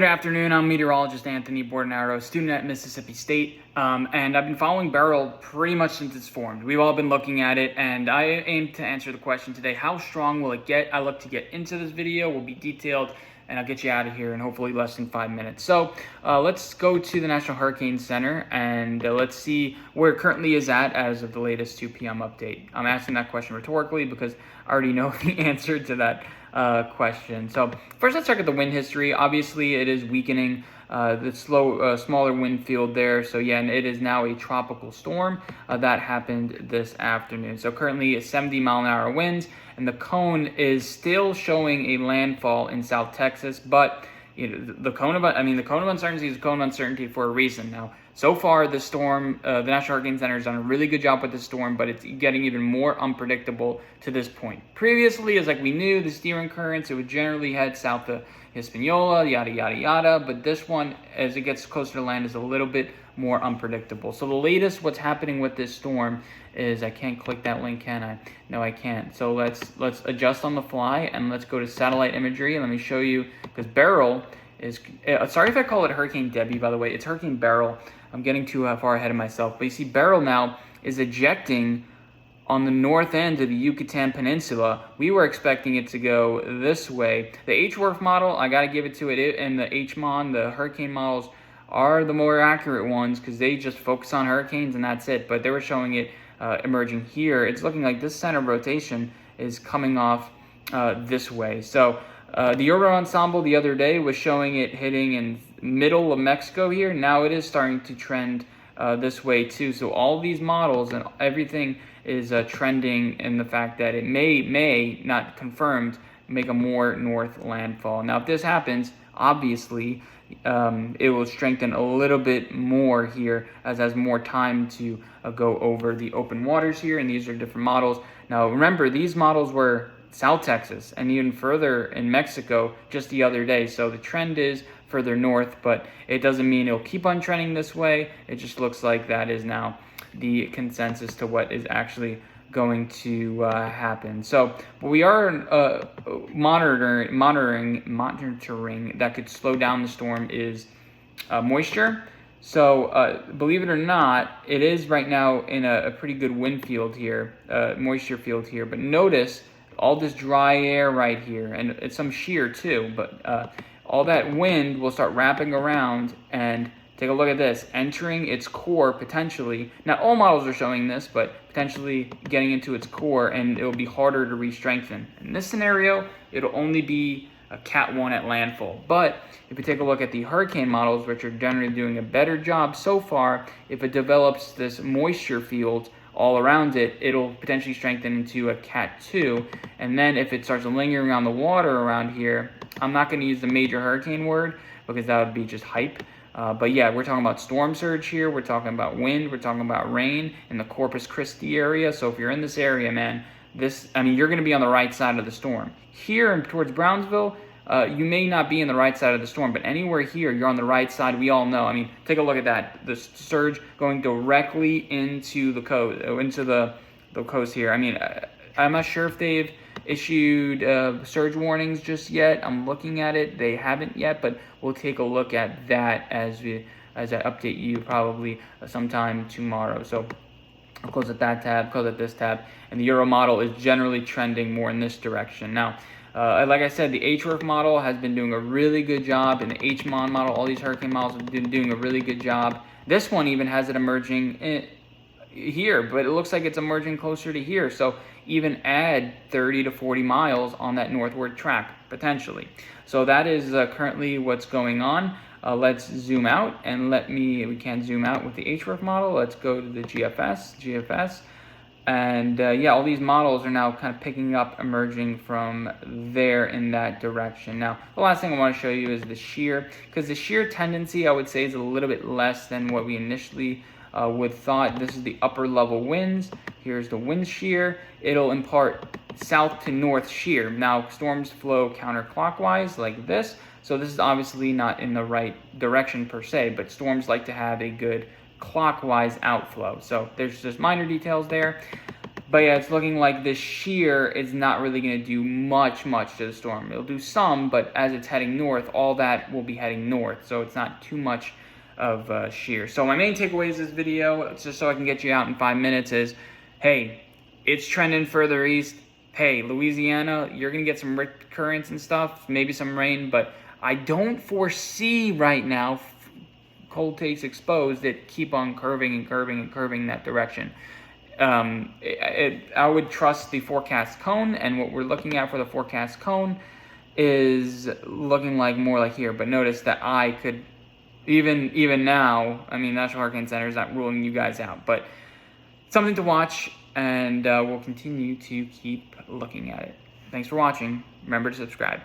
Good afternoon, I'm meteorologist Anthony Bordenaro, student at Mississippi State, and I've been following Beryl pretty much since it's formed. We've all been looking at it, and I aim to answer the question today, how strong will it get? I look to get into this video, will be detailed, and I'll get you out of here in hopefully less than 5 minutes. So let's go to the National Hurricane Center, and let's see where it currently is at as of the latest 2 p.m. update. I'm asking that question rhetorically because I already know the answer to that question. So first, let's check at the wind history. Obviously, it is weakening. The smaller wind field there. So yeah, and it is now a tropical storm that happened this afternoon. So currently, 70-mile-an-hour winds, and the cone is still showing a landfall in South Texas. But you know, the cone of uncertainty is a cone of uncertainty for a reason. Now, so far, the storm, the National Hurricane Center has done a really good job with the storm, but it's getting even more unpredictable to this point. Previously, as like we knew, the steering currents, it would generally head south to Hispaniola, yada, yada, yada. But this one, as it gets closer to land, is a little bit more unpredictable. So the latest, what's happening with this storm is, I can't click that link, can I? No, I can't. So let's adjust on the fly, and let's go to satellite imagery, and let me show you, because Beryl is, sorry if I call it Hurricane Debbie, by the way, it's Hurricane Beryl. I'm getting too far ahead of myself. But you see, Beryl now is ejecting on the north end of the Yucatan Peninsula. We were expecting it to go this way. The HWRF model, I got to give it to it, and the HMON, the hurricane models, are the more accurate ones because they just focus on hurricanes and that's it. But they were showing it emerging here. It's looking like this center of rotation is coming off this way. So the Euro Ensemble the other day was showing it hitting in middle of Mexico here. Now it is starting to trend this way too. So all these models and everything is trending in the fact that it may not confirmed make a more north landfall. Now if this happens, obviously it will strengthen a little bit more here as has more time to go over the open waters here. And these are different models. Now remember, these models were South Texas and even further in Mexico just the other day. So the trend is further north, but it doesn't mean it'll keep on trending this way. It just looks like that is now the consensus to what is actually going to happen. So we are monitoring that could slow down the storm is moisture. So believe it or not, it is right now in a pretty good wind field here, moisture field here. But notice all this dry air right here, and it's some shear too, but all that wind will start wrapping around, and take a look at this, entering its core potentially. Now all models are showing this, but potentially getting into its core, and it will be harder to re-strengthen. In this scenario, it'll only be a Cat 1 at landfall. But if you take a look at the hurricane models, which are generally doing a better job so far, if it develops this moisture field all around it, it'll potentially strengthen into a Cat 2. And then if it starts lingering around the water around here, I'm not going to use the major hurricane word because that would be just hype. But yeah, we're talking about storm surge here. We're talking about wind. We're talking about rain in the Corpus Christi area. So if you're in this area, man, you're going to be on the right side of the storm. Here and towards Brownsville, you may not be in the right side of the storm, but anywhere here, you're on the right side. We all know. I mean, take a look at that. The surge going directly into the coast, the coast here. I mean, I'm not sure if they've issued surge warnings just yet. I'm looking at it. They haven't yet, but we'll take a look at that as I update you probably sometime tomorrow. So I'll close at that tab, close at this tab, and the Euro model is generally trending more in this direction. Now, like I said, the HWRF model has been doing a really good job, and the HMON model, all these hurricane models have been doing a really good job. This one even has it emerging here, but it looks like it's emerging closer to here. So even add 30 to 40 miles on that northward track, potentially. So that is currently what's going on. Let's zoom out, and we can zoom out with the HWRF model. Let's go to the GFS. And yeah, all these models are now kind of picking up, emerging from there in that direction. Now, the last thing I want to show you is the shear, because the shear tendency, I would say, is a little bit less than what we initially would thought. This is the upper level winds. Here's the wind shear. It'll impart south to north shear. Now, storms flow counterclockwise like this, so this is obviously not in the right direction per se, but storms like to have a good clockwise outflow. So there's just minor details there. But yeah, it's looking like this shear is not really going to do much to the storm. It'll do some, but as it's heading north, all that will be heading north, so it's not too much of shear. So my main takeaways this video, just so I can get you out in 5 minutes, is, hey, it's trending further east. Hey, Louisiana, you're going to get some rip currents and stuff, maybe some rain, but I don't foresee right now cold takes exposed that keep on curving in that direction. I would trust the forecast cone, and what we're looking at for the forecast cone is looking like more like here. But notice that I could, even now, I mean, National Hurricane Center is not ruling you guys out, but something to watch, and we'll continue to keep looking at it. Thanks for watching. Remember to subscribe.